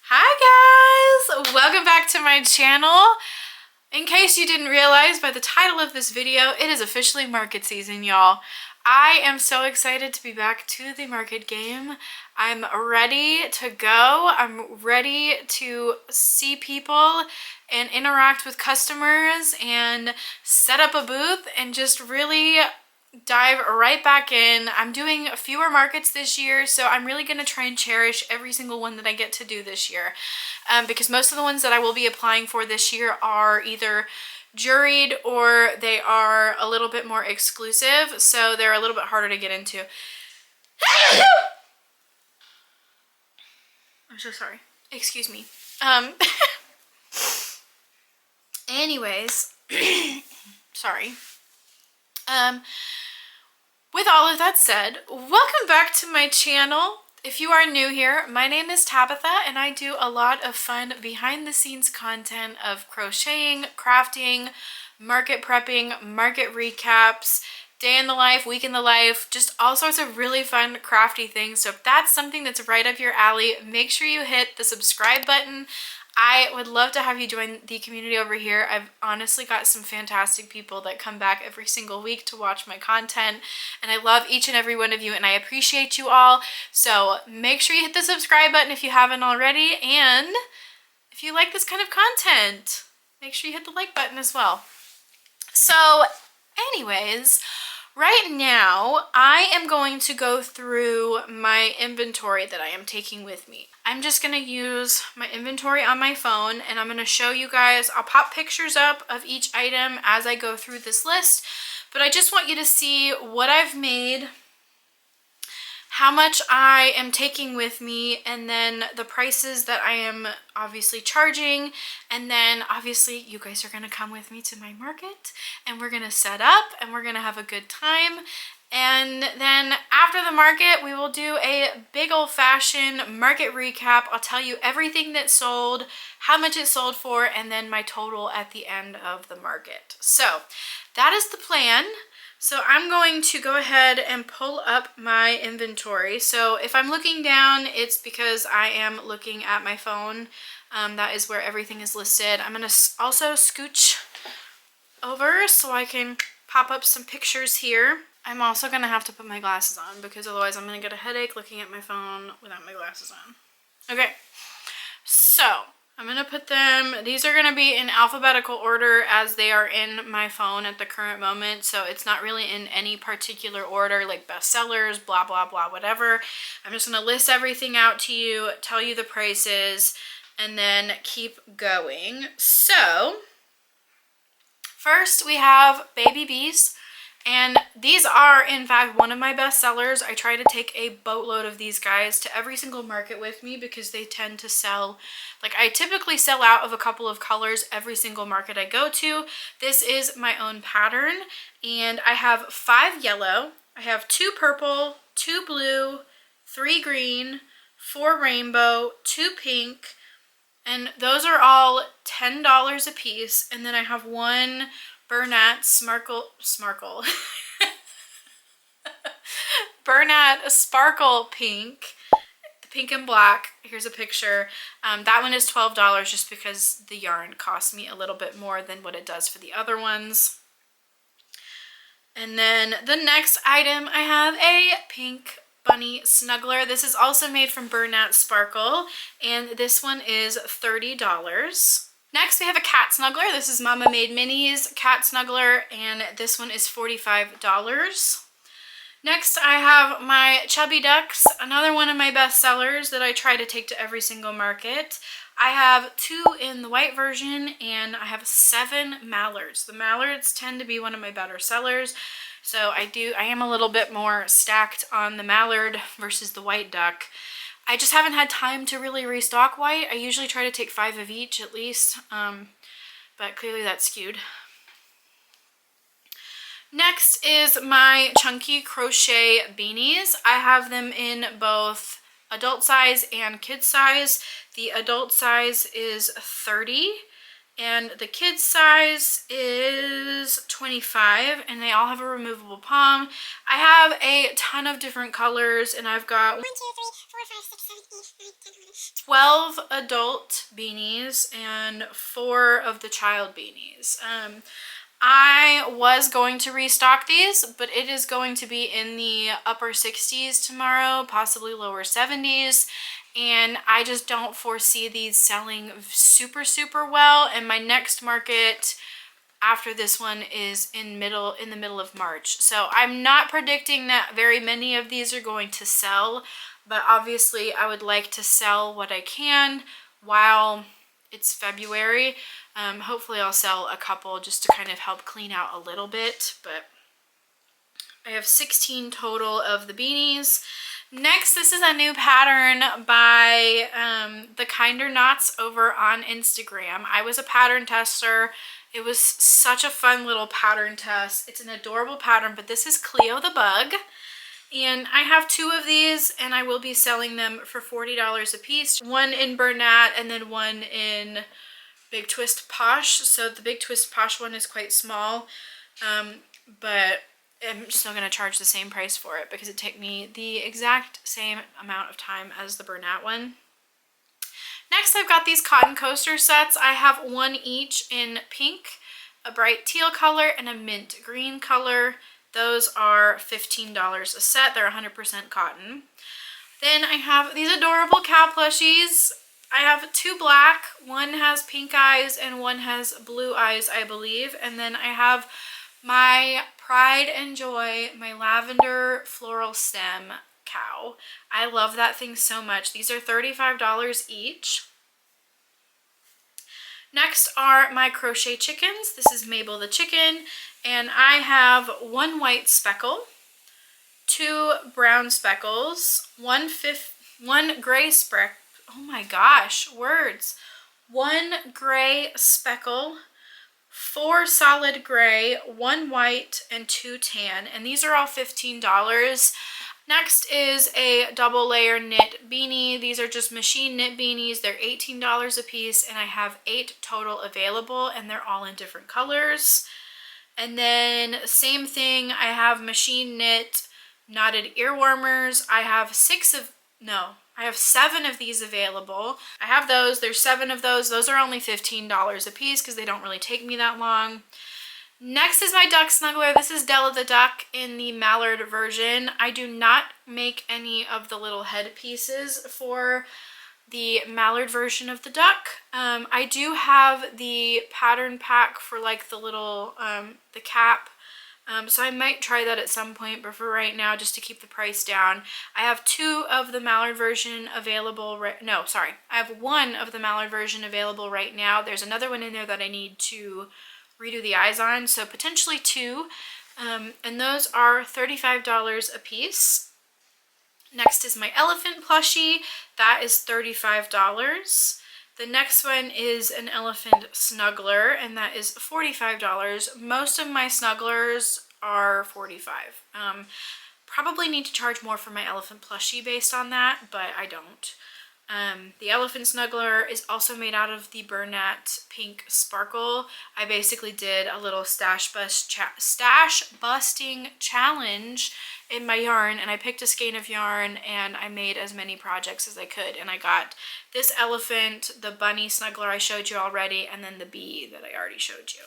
Hi guys! Welcome back to my channel. In case you didn't realize by the title of this video, it is officially market season, y'all. I am so excited to be back to the market game. I'm ready to go. I'm ready to see people and interact with customers and set up a booth and just really dive right back in. I'm doing fewer markets this year, so I'm really going to try and cherish every single one that I get to do this year, because most of the ones that I will be applying for this year are either juried or they are a little bit more exclusive, so they're a little bit harder to get into. I'm so sorry. Excuse me. Anyways, sorry. With all of that said, welcome back to my channel. If you are new here, my name is Tabitha and I do a lot of fun behind the scenes content of crocheting, crafting, market prepping, market recaps, day in the life, week in the life, just all sorts of really fun crafty things. So if that's something that's right up your alley, make sure you hit the subscribe button. I would love to have you join the community over here. I've honestly got some fantastic people that come back every single week to watch my content, and I love each and every one of you and I appreciate you all. So make sure you hit the subscribe button if you haven't already, and if you like this kind of content, make sure you hit the like button as well. So anyways, right now I am going to go through my inventory that I am taking with me. I'm just going to use my inventory on my phone and I'm going to show you guys. I'll pop pictures up of each item as I go through this list, but I just want you to see what I've made, how much I am taking with me, and then the prices that I am obviously charging. And then obviously you guys are going to come with me to my market and we're going to set up and we're going to have a good time. And then after the market, we will do a big old-fashioned market recap. I'll tell you everything that sold, how much it sold for, and then my total at the end of the market. So that is the plan. So I'm going to go ahead and pull up my inventory. So if I'm looking down, it's because I am looking at my phone. That is where everything is listed. I'm going to also scooch over so I can pop up some pictures here. I'm also going to have to put my glasses on because otherwise I'm going to get a headache looking at my phone without my glasses on. Okay, so I'm going to put them, these are going to be in alphabetical order as they are in my phone at the current moment. So it's not really in any particular order like bestsellers, blah, blah, blah, whatever. I'm just going to list everything out to you, tell you the prices, and then keep going. So first we have Baby Bees. And these are, in fact, one of my best sellers. I try to take a boatload of these guys to every single market with me because they tend to sell, like I typically sell out of a couple of colors every single market I go to. This is my own pattern, and I have 5 yellow, I have 2 purple, 2 blue, 3 green, 4 rainbow, 2 pink, and those are all $10 a piece. And then I have 1 Bernat Sparkle Bernat Sparkle Pink, the pink and black. Here's a picture. That one is $12 just because the yarn costs me a little bit more than what it does for the other ones. And then the next item, I have a pink bunny snuggler. This is also made from Bernat Sparkle, and this one is $30. Next, we have a cat snuggler. This is Mama Made Minis cat snuggler, and this one is $45. Next, I have my Chubby Ducks, another one of my best sellers that I try to take to every single market. I have 2 in the white version, and I have 7 mallards. The mallards tend to be one of my better sellers, so I am a little bit more stacked on the mallard versus the white duck. I just haven't had time to really restock white. I usually try to take 5 of each at least, but clearly that's skewed. Next is my chunky crochet beanies. I have them in both adult size and kid size. The adult size is $30 and the kid size is $25, and they all have a removable palm. I have a ton of different colors, and I've got 1, 2, 3, 4, 5, 6, 7, 8, 9, 10, 11, 12 adult beanies and 4 of the child beanies. I was going to restock these, but it is going to be in the upper 60s tomorrow, possibly lower 70s. And I just don't foresee these selling super well. And my next market after this one is in the middle of March. So I'm not predicting that very many of these are going to sell, but obviously I would like to sell what I can while it's February. Hopefully I'll sell a couple just to kind of help clean out a little bit, but I have 16 total of the beanies. Next, this is a new pattern by the Kinder Knots over on Instagram. I was a pattern tester. It was such a fun little pattern test. It's an adorable pattern, but this is Cleo the Bug. And I have 2 of these, and I will be selling them for $40 a piece. One in Bernat and then one in Big Twist Posh. So the Big Twist Posh one is quite small, but I'm still going to charge the same price for it because it took me the exact same amount of time as the Bernat one. Next, I've got these cotton coaster sets. I have 1 each in pink, a bright teal color, and a mint green color. Those are $15 a set. They're 100% cotton. Then I have these adorable cow plushies. I have 2 black. One has pink eyes and one has blue eyes, I believe. And then I have my pride and joy, my lavender floral stem cow. I love that thing so much. These are $35 each. Next are my crochet chickens. This is Mabel the chicken, and I have 1 white speckle, 2 brown speckles, 1 gray speckle. Oh my gosh, words. 1 gray speckle, 4 solid gray, 1 white, and 2 tan, and these are all $15. Next is a double layer knit beanie. These are just machine knit beanies. They're $18 a piece, and I have 8 total available, and they're all in different colors. And then same thing, I have machine knit knotted ear warmers. I have 7 of these available. I have those. There's 7 of those. Those are only $15 a piece because they don't really take me that long. Next is my duck snuggler. This is Della the Duck in the mallard version. I do not make any of the little head pieces for the mallard version of the duck. I do have the pattern pack for like the little, the cap. So I might try that at some point, but for right now, just to keep the price down, I have 2 of the mallard version available. I have 1 of the mallard version available right now. There's another one in there that I need to redo the eyes on, so potentially 2. And those are $35 a piece. Next is my elephant plushie. That is $35. The next one is an elephant snuggler, and that is $45. Most of my snugglers are $45. Probably need to charge more for my elephant plushie based on that, but I don't. The elephant snuggler is also made out of the Bernat pink sparkle. I basically did a little stash busting challenge in my yarn, and I picked a skein of yarn and I made as many projects as I could, and I got this elephant, the bunny snuggler I showed you already, and then the bee that I already showed you.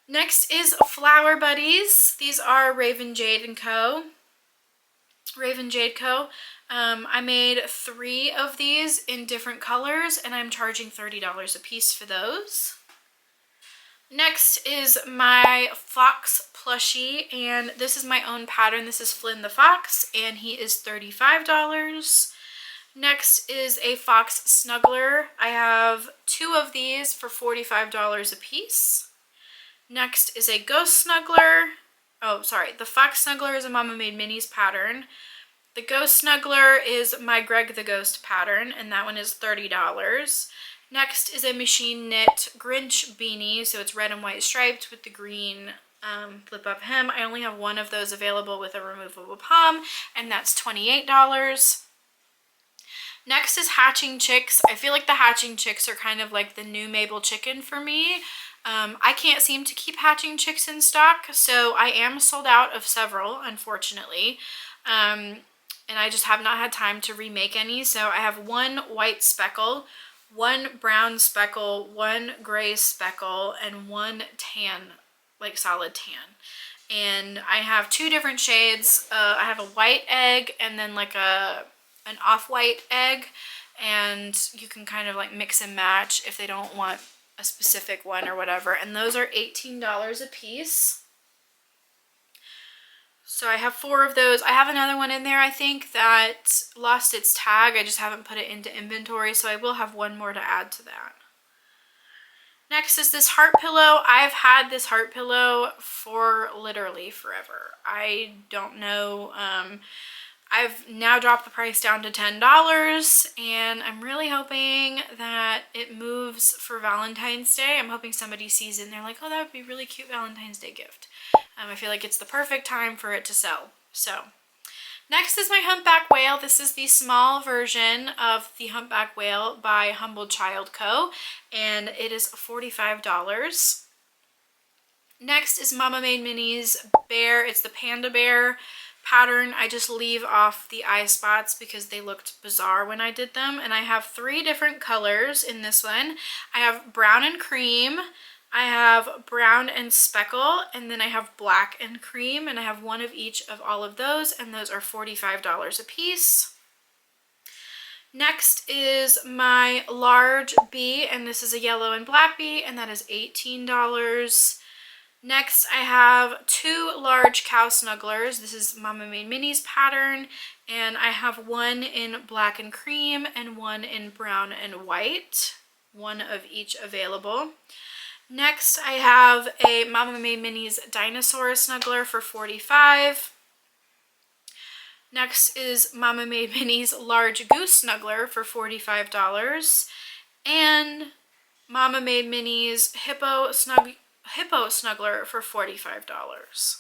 Next is Flower Buddies. These are Raven Jade Co. I made 3 of these in different colors, and I'm charging $30 a piece for those. Next is my fox plushie, and this is my own pattern. This is Flynn the Fox, and he is $35. Next is a fox snuggler. I have 2 of these for $45 a piece. Next is a ghost snuggler. Oh, sorry. The fox snuggler is a Mama Made Minis pattern. The ghost snuggler is my Greg the Ghost pattern, and that one is $30. Next is a machine knit Grinch beanie, so it's red and white striped with the green flip up hem. I only have 1 of those available with a removable pom, and that's $28. Next is Hatching Chicks. I feel like the Hatching Chicks are kind of like the new Mabel chicken for me. I can't seem to keep Hatching Chicks in stock, so I am sold out of several, unfortunately. and I just have not had time to remake any. So I have one white speckle, one brown speckle, one gray speckle, and one tan, like solid tan. And I have two different shades. I have a white egg and then like an off-white egg, and you can kind of like mix and match if they don't want a specific one or whatever. And those are $18 a piece. So I have 4 of those. I have another one in there, I think, that lost its tag. I just haven't put it into inventory, so I will have one more to add to that. Next is this heart pillow. I've had this heart pillow for literally forever. I don't know. I've now dropped the price down to $10, and I'm really hoping that it moves for Valentine's Day. I'm hoping somebody sees it and they're like, oh, that would be a really cute Valentine's Day gift. I feel like it's the perfect time for it to sell. So next is my Humpback Whale. This is the small version of the Humpback Whale by Humble Child Co. and it is $45. Next is Mama Made Minis Bear. It's the Panda Bear pattern. I just leave off the eye spots because they looked bizarre when I did them. And I have 3 different colors in this one. I have brown and cream, I have brown and speckle, and then I have black and cream, and I have one of each of all of those, and those are $45 a piece. Next is my large bee, and this is a yellow and black bee, and that is $18. Next, I have 2 large cow snugglers. This is Mama Made Minis pattern, and I have one in black and cream and one in brown and white, one of each available. Next, I have a Mama Made Minis dinosaur snuggler for $45. Next is Mama Made Minis large goose snuggler for $45, and Mama Made Minis hippo snuggler for $45.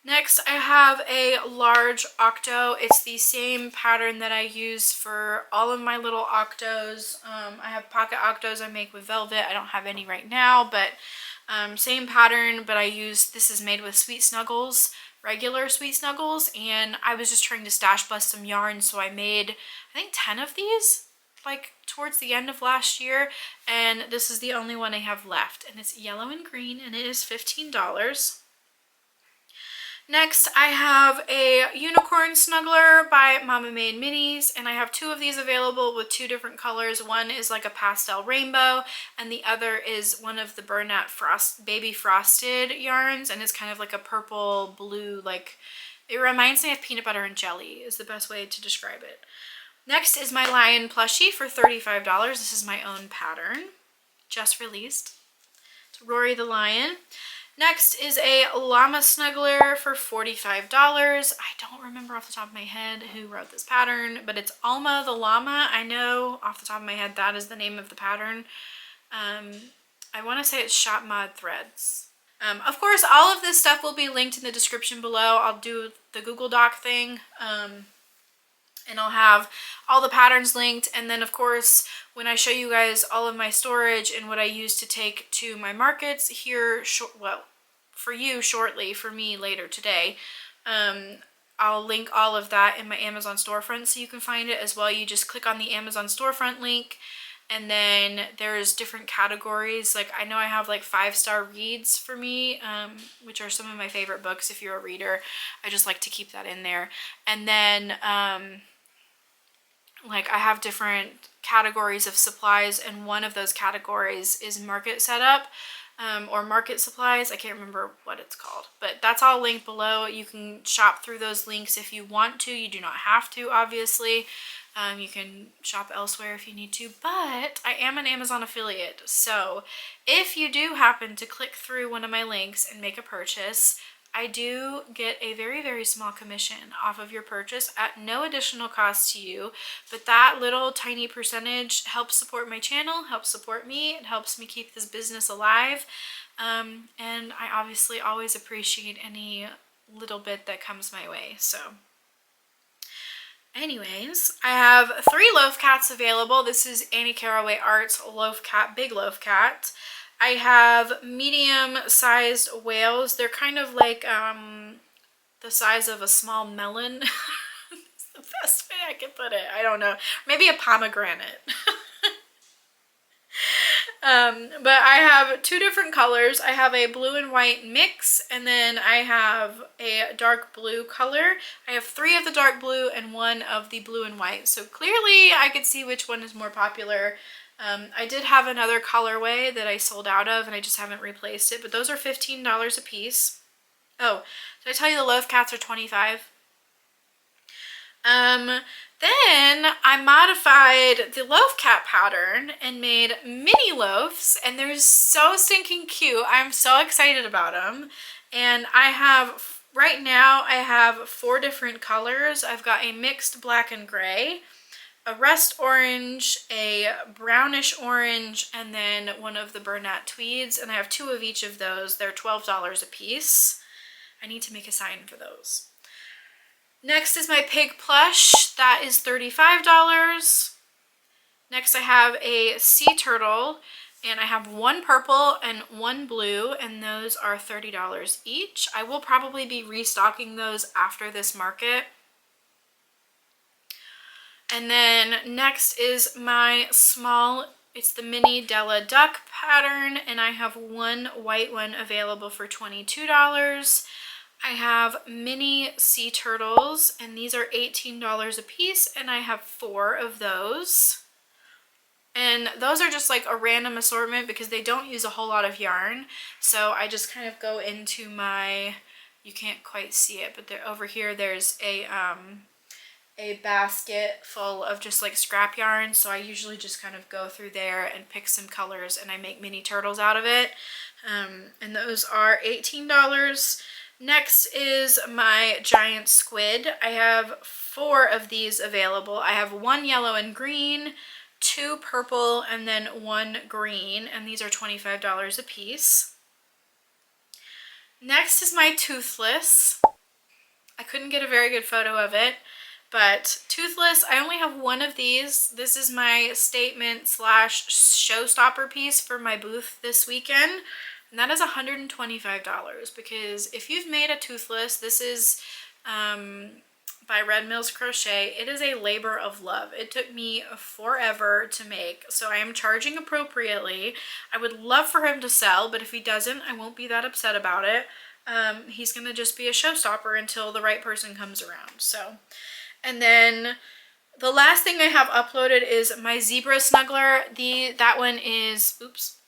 Next, I have a large octo. It's the same pattern that I use for all of my little octos. I have pocket octos I make with velvet. I don't have any right now, but same pattern, but this is made with Sweet Snuggles, regular Sweet Snuggles, and I was just trying to stash bust some yarn, so I made, I think, 10 of these, like towards the end of last year, and this is the only one I have left, and it's yellow and green, and it is $15. Next, I have a unicorn snuggler by Mama Made Minis, and I have 2 of these available with 2 different colors. One is like a pastel rainbow, and the other is one of the Bernat Baby Frosted yarns, and it's kind of like a purple blue, like, it reminds me of peanut butter and jelly is the best way to describe it. Next is my lion plushie for $35. This is my own pattern, just released. It's Rory the Lion. Next is a llama snuggler for $45. I don't remember off the top of my head who wrote this pattern, but it's Alma the Llama. I know off the top of my head that is the name of the pattern. I want to say it's Shop Mod Threads. Of course, all of this stuff will be linked in the description below. I'll do the Google Doc thing, and I'll have all the patterns linked. And then, of course, when I show you guys all of my storage and what I use to take to my markets here, well, for you shortly, for me later today, I'll link all of that in my Amazon storefront so you can find it as well. You just click on the Amazon storefront link, and then there's different categories. Like, I know I have like 5-star reads for me, which are some of my favorite books. If you're a reader, I just like to keep that in there. And then like, I have different categories of supplies, and one of those categories is market setup, or market supplies. I can't remember what it's called, but that's all linked below. You can shop through those links if you want to. You do not have to, obviously. You can shop elsewhere if you need to, but I am an Amazon affiliate, so if you do happen to click through one of my links and make a purchase, I do get a very, very small commission off of your purchase at no additional cost to you, but that little tiny percentage helps support my channel, helps support me, it helps me keep this business alive, and I obviously always appreciate any little bit that comes my way. So anyways, I have 3 loaf cats available. This is Annie Caraway Arts Loaf Cat, Big Loaf Cat. I have medium-sized whales. They're kind of like the size of a small melon. It's the best way I can put it. I don't know. Maybe a pomegranate. But I have two different colors. I have a blue and white mix, and then I have a dark blue color. I have 3 of the dark blue and 1 of the blue and white. So clearly I could see which one is more popular. I did have another colorway that I sold out of, and I just haven't replaced it, but those are $15 a piece. Oh, did I tell you the loaf cats are $25? Then I modified the loaf cat pattern and made mini loaves, and they're so stinking cute. I'm so excited about them. And I have, right now, I have 4 different colors. I've got a mixed black and gray, a rust orange, a brownish orange, and then one of the Bernat tweeds. And I have 2 of each of those. They're $12 a piece. I need to make a sign for those. Next is my pig plush. That is $35. Next I have a sea turtle, and I have 1 purple and 1 blue, and those are $30 each. I will probably be restocking those after this market. And then next is my small, it's the mini Della Duck pattern, and I have 1 white one available for $22. I have mini sea turtles, and these are $18 a piece, and I have 4 of those. And those are just like a random assortment because they don't use a whole lot of yarn. So I just kind of go into my, you can't quite see it, but over here there's a basket full of just like scrap yarn. So I usually just kind of go through there and pick some colors, and I make mini turtles out of it. And those are $18. Next is my giant squid. I have 4 of these available. I have 1 yellow and green, 2 purple, and then 1 green, and these are $25 a piece. Next is my toothless. I couldn't get a very good photo of it, but toothless, I only have 1 of these. This is my statement / showstopper piece for my booth this weekend. And that is $125 because if you've made a toothless, this is by Red Mills Crochet. It is a labor of love. It took me forever to make, so I am charging appropriately. I would love for him to sell, but if he doesn't, I won't be that upset about it. He's gonna just be a showstopper until the right person comes around. So, and then the last thing I have uploaded is my zebra snuggler. That one is, oops.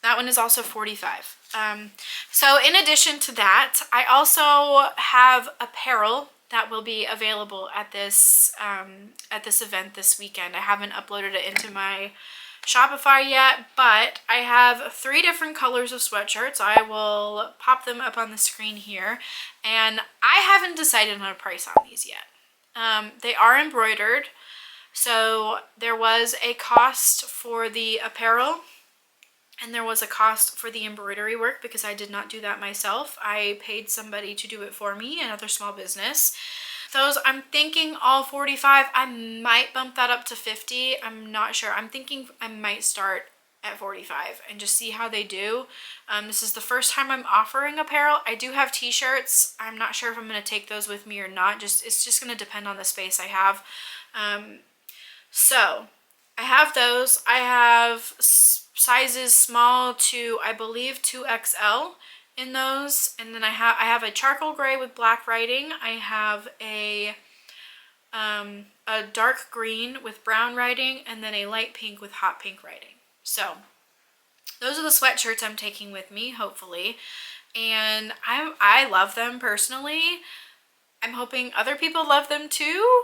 That one is also $45. So in addition to that, I also have apparel that will be available at this event this weekend. I haven't uploaded it into my Shopify yet, but I have 3 different colors of sweatshirts. I will pop them up on the screen here, and I haven't decided on a price on these yet. They are embroidered, so there was a cost for the apparel, and there was a cost for the embroidery work because I did not do that myself. I paid somebody to do it for me, another small business. Those, I'm thinking all $45. I might bump that up to $50. I'm not sure. I'm thinking I might start at $45 and just see how they do. This is the first time I'm offering apparel. I do have t-shirts. I'm not sure if I'm going to take those with me or not. It's just going to depend on the space I have. So I have those. I have sizes small to, I believe, 2XL in those, and then I have a charcoal gray with black writing. I have a dark green with brown writing, and then a light pink with hot pink writing. So those are the sweatshirts I'm taking with me, hopefully, and I love them personally. I'm hoping other people love them too.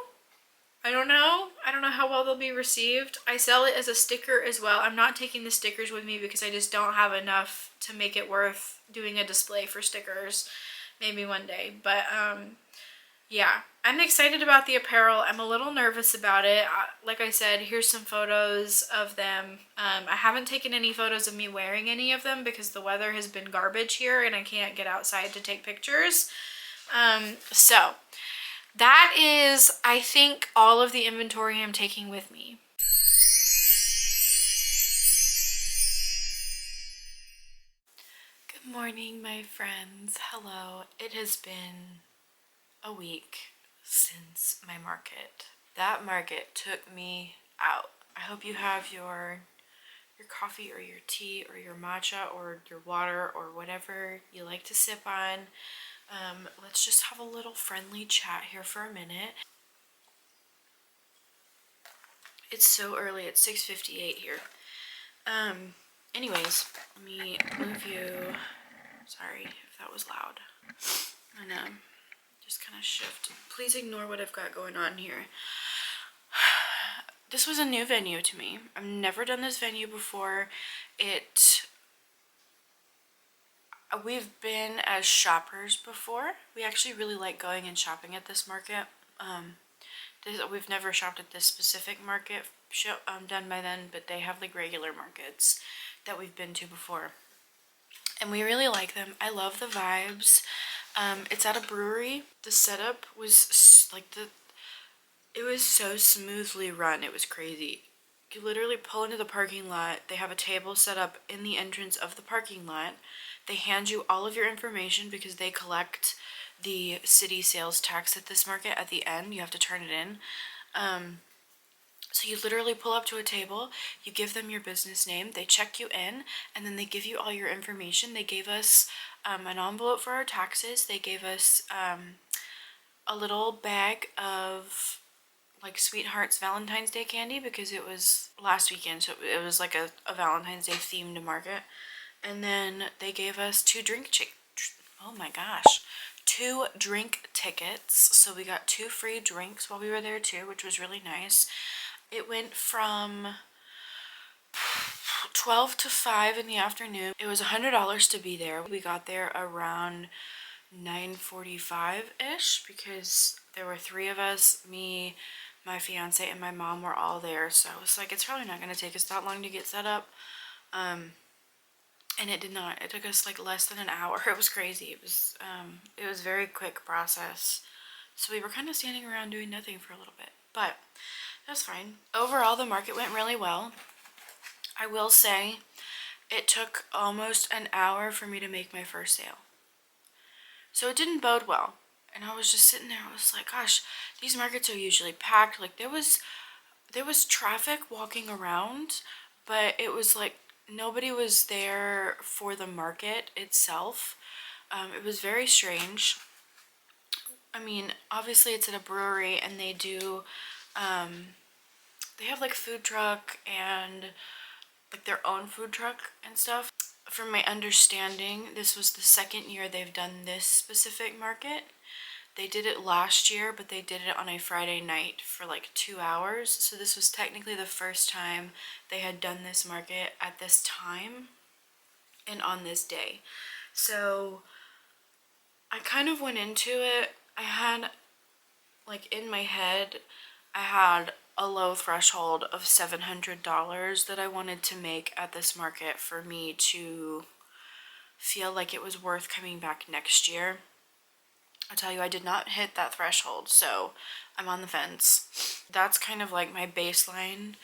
I don't know how well they'll be received. I sell it as a sticker as well. I'm not taking the stickers with me because I just don't have enough to make it worth doing a display for stickers. Maybe one day. But yeah, I'm excited about the apparel. I'm a little nervous about it. Like I said, here's some photos of them. I haven't taken any photos of me wearing any of them because the weather has been garbage here and I can't get outside to take pictures. So that is, I think, all of the inventory I'm taking with me. Good morning, my friends. Hello. It has been a week since my market. That market took me out. I hope you have your coffee or your tea or your matcha or your water or whatever you like to sip on. Let's just have a little friendly chat here for a minute. It's so early, it's 6:58 here. Anyways, let me move you. Sorry if that was loud. And just kind of shift. Please ignore what I've got going on here. This was a new venue to me. I've never done this venue before. We've been as shoppers before. We actually really like going and shopping at this market. We've never shopped at this specific market done by them, but they have like regular markets that we've been to before. And we really like them. I love the vibes. It's at a brewery. The setup was like it was so smoothly run. It was crazy. You literally pull into the parking lot. They have a table set up in the entrance of the parking lot. They hand you all of your information because they collect the city sales tax at this market at the end. You have to turn it in. So you literally pull up to a table, you give them your business name, they check you in, and then they give you all your information. They gave us an envelope for our taxes. They gave us a little bag of like Sweetheart's Valentine's Day candy because it was last weekend, so it was like a Valentine's Day themed market. And then they gave us two drink tickets, so we got 2 free drinks while we were there too, which was really nice. It went from 12 to 5 in the afternoon. It was $100 to be there. We got there around 9:45-ish because there were 3 of us, me, my fiance, and my mom were all there. So I was like, it's probably not going to take us that long to get set up. And it did not. It took us like less than an hour. It was crazy. It was a very quick process. So we were kind of standing around doing nothing for a little bit, but that's fine. Overall, the market went really well. I will say it took almost an hour for me to make my first sale. So it didn't bode well. And I was just sitting there. I was like, gosh, these markets are usually packed. Like there was traffic walking around, but it was like nobody was there for the market itself. It was very strange. I mean, obviously it's at a brewery and they do, they have like food truck and like their own food truck and stuff. From my understanding, this was the second year they've done this specific market. They did it last year, but they did it on a Friday night for like 2 hours. So this was technically the first time they had done this market at this time and on this day. So I kind of went into it. I had, like in my head, I had a low threshold of $700 that I wanted to make at this market for me to feel like it was worth coming back next year. I'll tell you, I did not hit that threshold, so I'm on the fence. That's kind of like my baseline.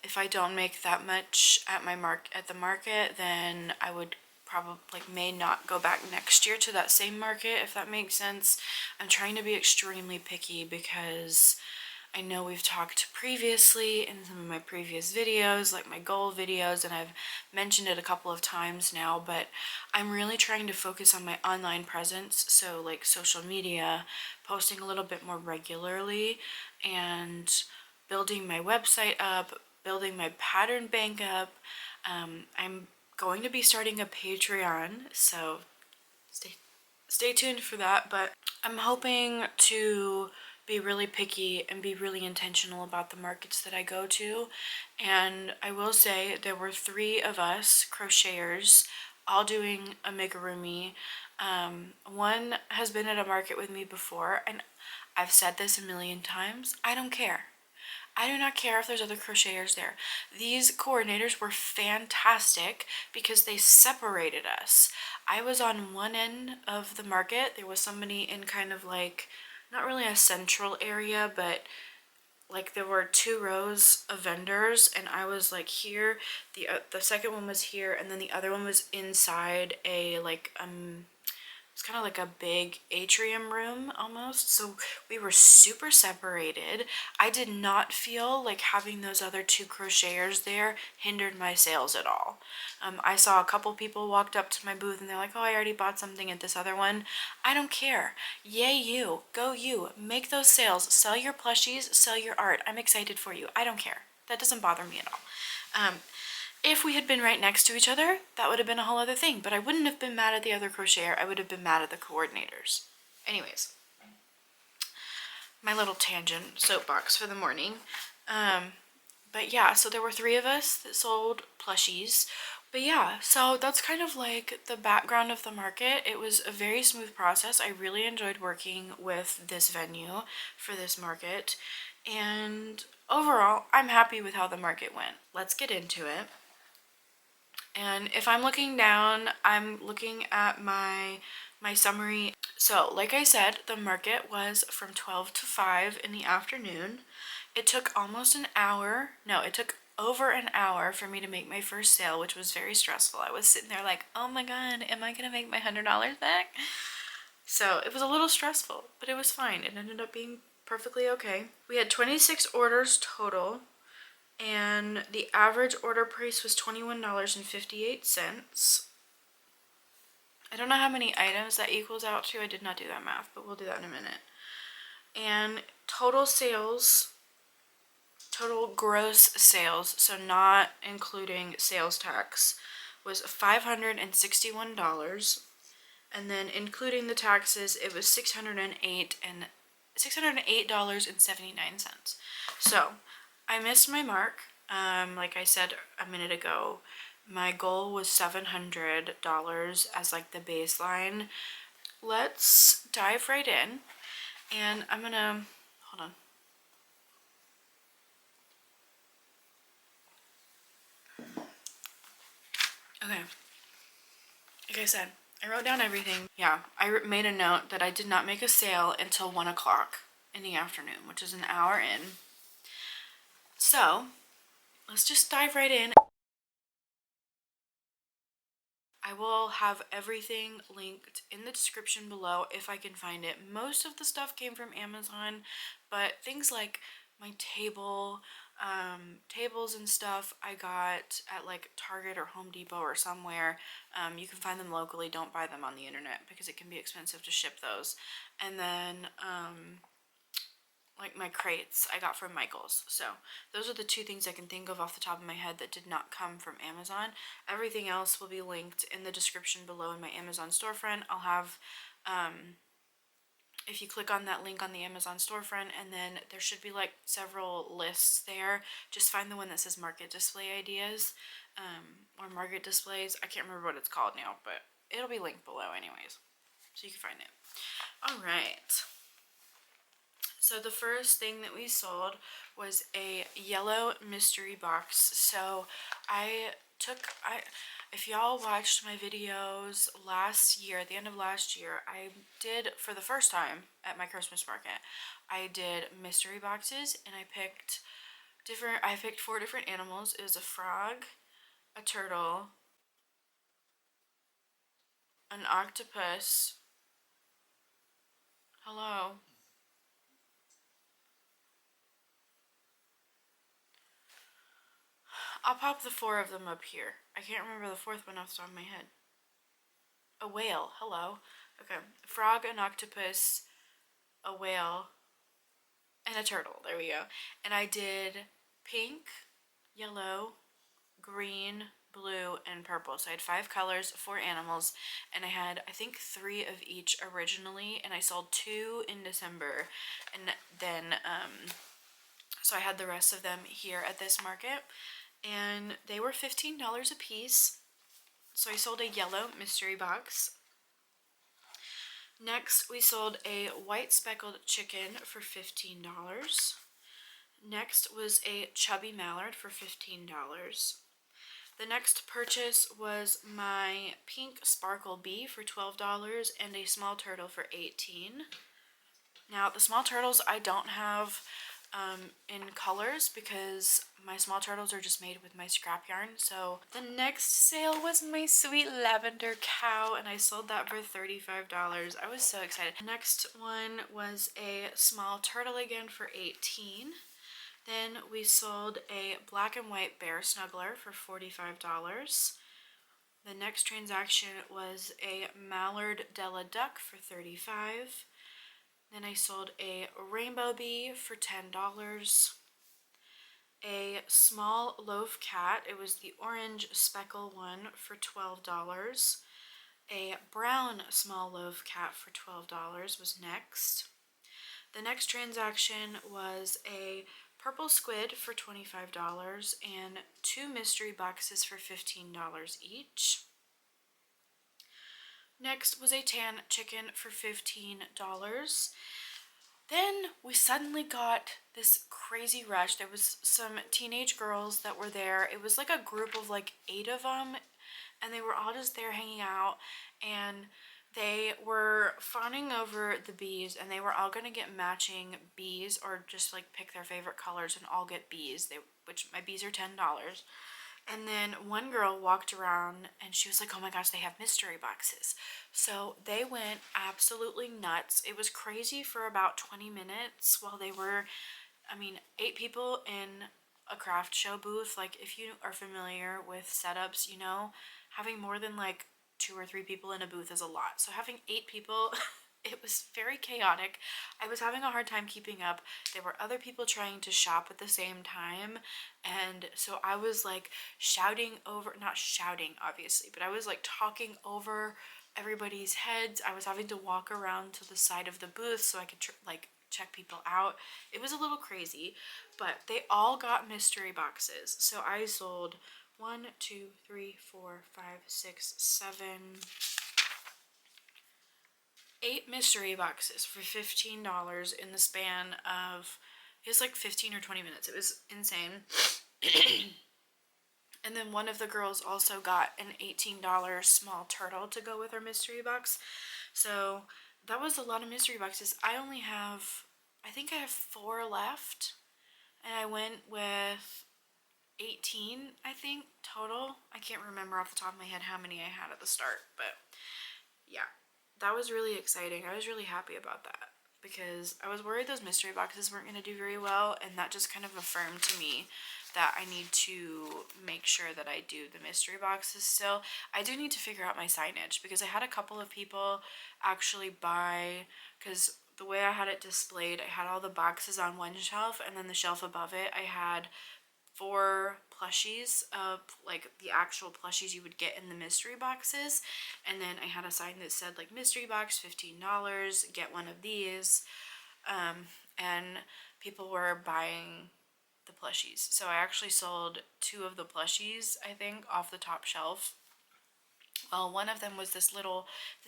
If I don't make that much at the market, then I would probably may not go back next year to that same market, if that makes sense. I'm trying to be extremely picky because I know we've talked previously in some of my previous videos, like my goal videos, and I've mentioned it a couple of times now, but I'm really trying to focus on my online presence, so like social media, posting a little bit more regularly, and building my website up, building my pattern bank up. I'm going to be starting a Patreon, so stay tuned for that, but I'm hoping to be really picky and be really intentional about the markets that I go to. And I will say there were 3 of us crocheters all doing amigurumi. One has been at a market with me before, and I've said this a million times, I don't care. I do not care if there's other crocheters there. These coordinators were fantastic because they separated us. I was on one end of the market. There was somebody in kind of like, not really a central area, but like there were 2 rows of vendors, and I was like here. The second one was here, and then the other one was inside a like It's kind of like a big atrium room almost, so we were super separated. I did not feel like having those other two crocheters there hindered my sales at all. I saw a couple people walked up to my booth and they're like, oh, I already bought something at this other one. I don't care. Yay you. Go you. Make those sales. Sell your plushies. Sell your art. I'm excited for you. I don't care. That doesn't bother me at all. If we had been right next to each other, that would have been a whole other thing, but I wouldn't have been mad at the other crocheter. I would have been mad at the coordinators. Anyways, my little tangent soapbox for the morning. But yeah, so there were 3 of us that sold plushies. But yeah, so that's kind of like the background of the market. It was a very smooth process. I really enjoyed working with this venue for this market. And overall, I'm happy with how the market went. Let's get into it. And if I'm looking down, I'm looking at my summary. So like I said, the market was from 12 to 5 in the afternoon. It took almost an hour. No, it took over an hour for me to make my first sale, which was very stressful. I was sitting there like, oh my god, am I gonna make my $100 back? So it was a little stressful, but it was fine. It ended up being perfectly okay. We had 26 orders total, and the average order price was $21.58. I don't know how many items that equals out to. I did not do that math, but we'll do that in a minute. And total sales, total gross sales, so not including sales tax, was $561. And then including the taxes, it was $608.79. So I missed my mark. Like I said a minute ago, my goal was $700 as like the baseline. Let's dive right in, and I'm gonna, hold on. Okay, like I said, I wrote down everything. Yeah, I made a note that I did not make a sale until 1 o'clock in the afternoon, which is an hour in. So let's just dive right in. I will have everything linked in the description below if I can find it. Most of the stuff came from Amazon, but things like my tables and stuff I got at like Target or Home Depot or somewhere. You can find them locally. Don't buy them on the internet because it can be expensive to ship those. And then like my crates I got from Michael's. So those are the 2 things I can think of off the top of my head that did not come from Amazon. Everything else will be linked in the description below in my Amazon storefront. I'll have, if you click on that link on the Amazon storefront, and then there should be like several lists there. Just find the one that says market display ideas, or market displays. I can't remember what it's called now, but it'll be linked below anyways, so you can find it. All right. So the first thing that we sold was a yellow mystery box. So if y'all watched my videos last year, at the end of last year, I did, for the first time at my Christmas market, I did mystery boxes, and I picked 4 different animals. It was a frog, a turtle, an octopus. Hello. I'll pop the 4 of them up here. I can't remember the 4th one off the top of my head. A whale. Hello. Okay. Frog, an octopus, a whale, and a turtle. There we go. And I did pink, yellow, green, blue, and purple. So I had 5 colors, 4 animals, and I had, I think, 3 of each originally, and I sold 2 in December. And then, so I had the rest of them here at this market. And they were $15 a piece. So I sold a yellow mystery box. Next, we sold a white speckled chicken for $15. Next was a chubby mallard for $15. The next purchase was my pink sparkle bee for $12 and a small turtle for $18. Now, the small turtles I don't have in colors because my small turtles are just made with my scrap yarn. So the next sale was my sweet lavender cow, and I sold that for $35. I was so excited. The next one was a small turtle again for $18. Then we sold a black and white bear snuggler for $45. The next transaction was a mallard Della duck for $35. Then I sold a rainbow bee for $10. A small loaf cat, it was the orange speckle one, for $12. A brown small loaf cat for $12 was next. The next transaction was a purple squid for $25 and 2 mystery boxes for $15 each. Next was a tan chicken for $15. Then we suddenly got this crazy rush. There was some teenage girls that were there. It was like a group of like 8 of them, and they were all just there hanging out, and they were fawning over the bees, and they were all going to get matching bees or just like pick their favorite colors and all get bees, which my bees are $10. And then one girl walked around and she was like, oh my gosh, they have mystery boxes. So they went absolutely nuts. It was crazy for about 20 minutes while they were, 8 people in a craft show booth. Like, if you are familiar with setups, you know, having more than like 2 or 3 people in a booth is a lot. So having 8 people, it was very chaotic. I was having a hard time keeping up. There were other people trying to shop at the same time, and so I was like shouting over, not shouting obviously, but I was like talking over everybody's heads. I was having to walk around to the side of the booth so I could check people out. It was a little crazy, but they all got mystery boxes. So I sold 1, 2, 3, 4, 5, 6, 7, 8 mystery boxes for $15 in the span of, it was like 15 or 20 minutes. It was insane. And then one of the girls also got an $18 small turtle to go with her mystery box. So that was a lot of mystery boxes. I think I have 4 left, and I went with 18, I think, total. I can't remember off the top of my head how many I had at the start, but yeah. That was really exciting. I was really happy about that because I was worried those mystery boxes weren't going to do very well, and that just kind of affirmed to me that I need to make sure that I do the mystery boxes still. I do need to figure out my signage because I had a couple of people actually buy, because the way I had it displayed, I had all the boxes on one shelf, and then the shelf above it I had 4 plushies of like the actual plushies you would get in the mystery boxes, and then I had a sign that said like mystery box $15, get one of these, and people were buying the plushies. So I actually sold 2 of the plushies, I think, off the top shelf. Well, one of them was this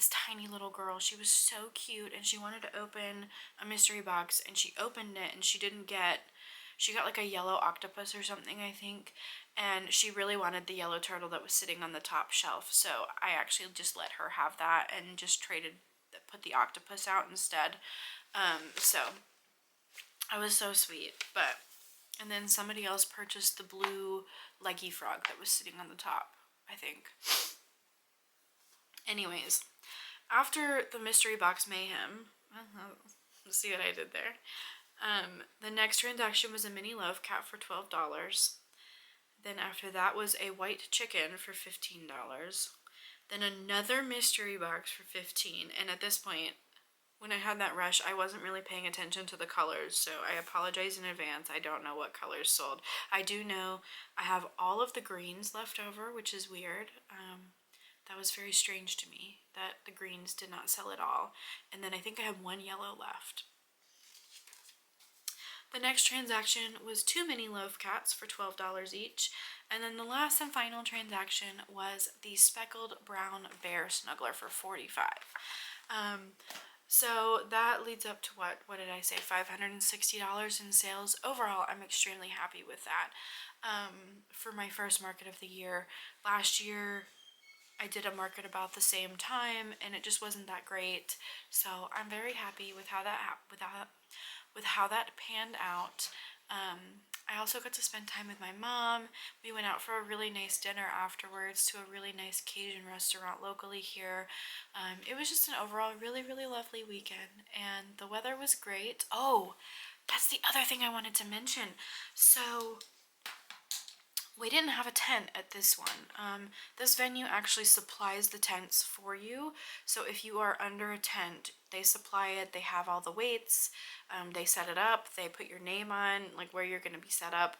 tiny little girl. She was so cute, and she wanted to open a mystery box, and she opened it and she got like a yellow octopus or something, I think, and she really wanted the yellow turtle that was sitting on the top shelf. So I actually just let her have that and just put the octopus out instead. So I was so sweet. And then somebody else purchased the blue leggy frog that was sitting on the top, I think. Anyways, after the mystery box mayhem, let's see what I did there. The next transaction was a mini loaf cat for $12. Then after that was a white chicken for $15. Then another mystery box for $15. And at this point, when I had that rush, I wasn't really paying attention to the colors, so I apologize in advance. I don't know what colors sold. I do know I have all of the greens left over, which is weird. That was very strange to me that the greens did not sell at all. And then I think I have 1 yellow left. The next transaction was 2 mini loaf cats for $12 each. And then the last and final transaction was the speckled brown bear snuggler for $45. So that leads up to what did I say, $560 in sales. Overall, I'm extremely happy with that. For my first market of the year, last year I did a market about the same time and it just wasn't that great. So I'm very happy with with how that panned out. I also got to spend time with my mom. We went out for a really nice dinner afterwards to a really nice Cajun restaurant locally here. It was just an overall really, really lovely weekend, and the weather was great. Oh, that's the other thing I wanted to mention. So we didn't have a tent at this one. This venue actually supplies the tents for you. So if you are under a tent, they supply it. They have all the weights. They set it up. They put your name on, like where you're going to be set up.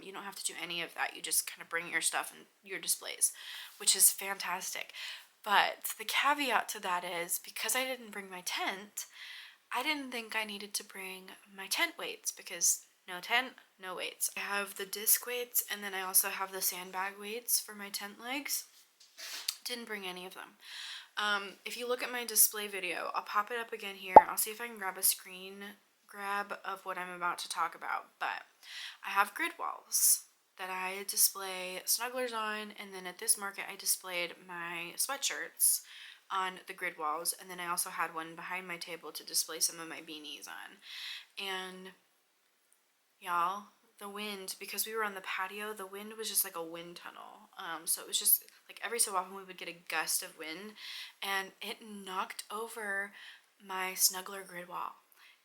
You don't have to do any of that. You just kind of bring your stuff and your displays, which is fantastic. But the caveat to that is, because I didn't bring my tent, I didn't think I needed to bring my tent weights, because no tent, no weights. I have the disc weights, and then I also have the sandbag weights for my tent legs. Didn't bring any of them. If you look at my display video, I'll pop it up again here. I'll see if I can grab a screen grab of what I'm about to talk about. But I have grid walls that I display snugglers on, and then at this market I displayed my sweatshirts on the grid walls, and then I also had one behind my table to display some of my beanies on. And y'all, the wind, because we were on the patio, the wind was just like a wind tunnel. So it was just like every so often we would get a gust of wind, and it knocked over my snuggler grid wall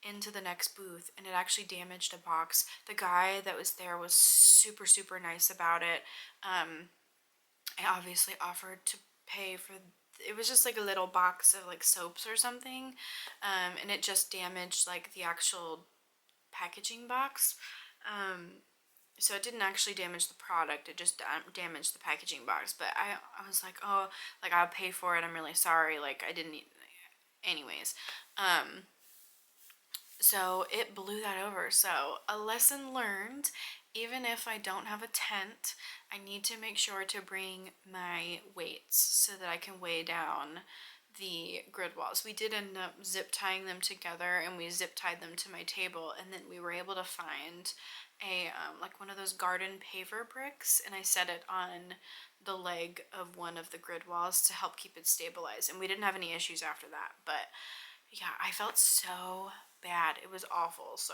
into the next booth, and it actually damaged a box. The guy that was there was super, super nice about it. I obviously offered to pay for it. Was just like a little box of like soaps or something, and it just damaged like the actual packaging box. So it didn't actually damage the product, it just damaged the packaging box. But I was like, oh, like I'll pay for it, I'm really sorry, like I didn't need, anyways. So it blew that over. So a lesson learned, even if I don't have a tent, I need to make sure to bring my weights so that I can weigh down the grid walls. We did end up zip tying them together, and we zip tied them to my table, and then we were able to find a like one of those garden paver bricks, and I set it on the leg of one of the grid walls to help keep it stabilized, and we didn't have any issues after that. But yeah, I felt so bad. It was awful. So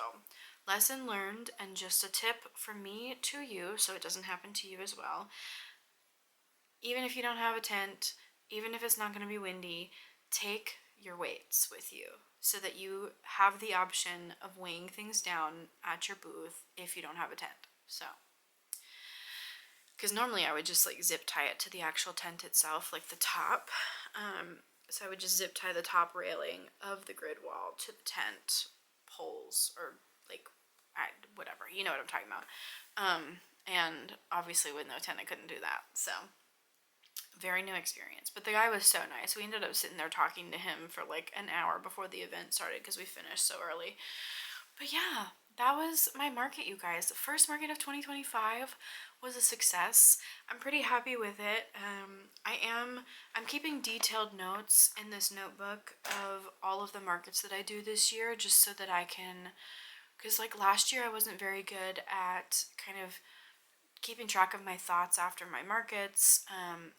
lesson learned, and just a tip from me to you so it doesn't happen to you as well. Even if you don't have a tent, even if it's not going to be windy, take your weights with you so that you have the option of weighing things down at your booth if you don't have a tent. So, because normally I would just like zip tie it to the actual tent itself, like the top. So I would just zip tie the top railing of the grid wall to the tent poles, or like, whatever, you know what I'm talking about. And obviously with no tent I couldn't do that. So very new experience, but the guy was so nice. We ended up sitting there talking to him for like an hour before the event started because we finished so early. But yeah, that was my market, you guys. The first market of 2025 was a success. I'm pretty happy with it. I'm keeping detailed notes in this notebook of all of the markets that I do this year, just so that I can, because like last year I wasn't very good at kind of keeping track of my thoughts after my markets,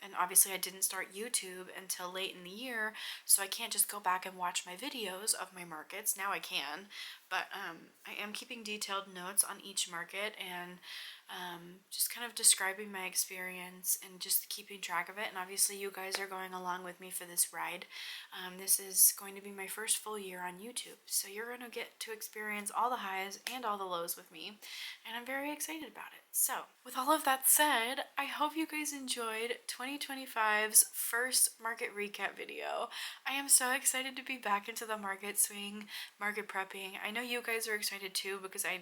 and obviously I didn't start YouTube until late in the year, so I can't just go back and watch my videos of my markets. Now I can, but I am keeping detailed notes on each market, and just kind of describing my experience and just keeping track of it. And obviously you guys are going along with me for this ride. This is going to be my first full year on YouTube, so you're going to get to experience all the highs and all the lows with me, and I'm very excited about it. So with all of that said, I hope you guys enjoyed 2025's first market recap video. I am so excited to be back into the market swing, market prepping. I know you guys are excited too, because I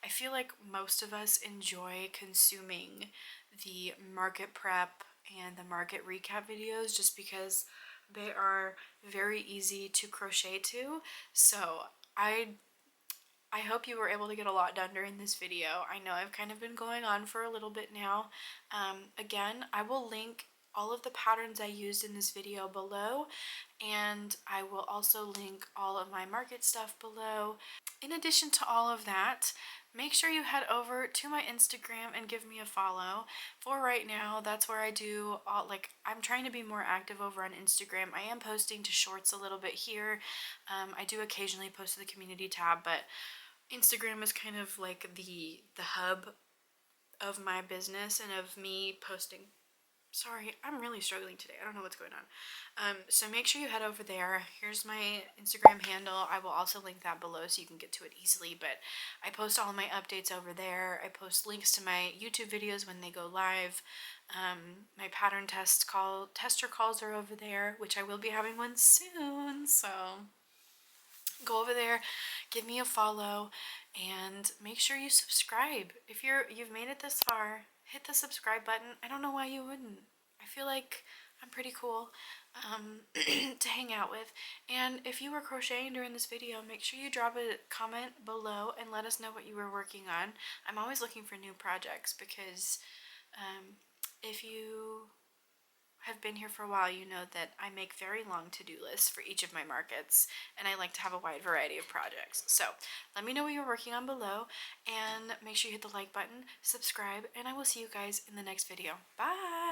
feel like most of us enjoy consuming the market prep and the market recap videos just because they are very easy to crochet to. So I hope you were able to get a lot done during this video. I know I've kind of been going on for a little bit now. Again, I will link all of the patterns I used in this video below, and I will also link all of my market stuff below. In addition to all of that, make sure you head over to my Instagram and give me a follow. For right now, that's where I do all, like, I'm trying to be more active over on Instagram. I am posting to shorts a little bit here. I do occasionally post to the community tab, but Instagram is kind of like the hub of my business and of me posting. Sorry, I'm really struggling today. I don't know what's going on. So make sure you head over there. Here's my Instagram handle. I will also link that below so you can get to it easily. But I post all my updates over there. I post links to my YouTube videos when they go live. My pattern tester calls are over there, which I will be having one soon. So go over there, give me a follow, and make sure you subscribe. If you've made it this far, hit the subscribe button. I don't know why you wouldn't. I feel like I'm pretty cool to hang out with. And if you were crocheting during this video, make sure you drop a comment below and let us know what you were working on. I'm always looking for new projects because if you have been here for a while, you know that I make very long to-do lists for each of my markets, and I like to have a wide variety of projects. So let me know what you're working on below, and make sure you hit the like button, subscribe, and I will see you guys in the next video. Bye!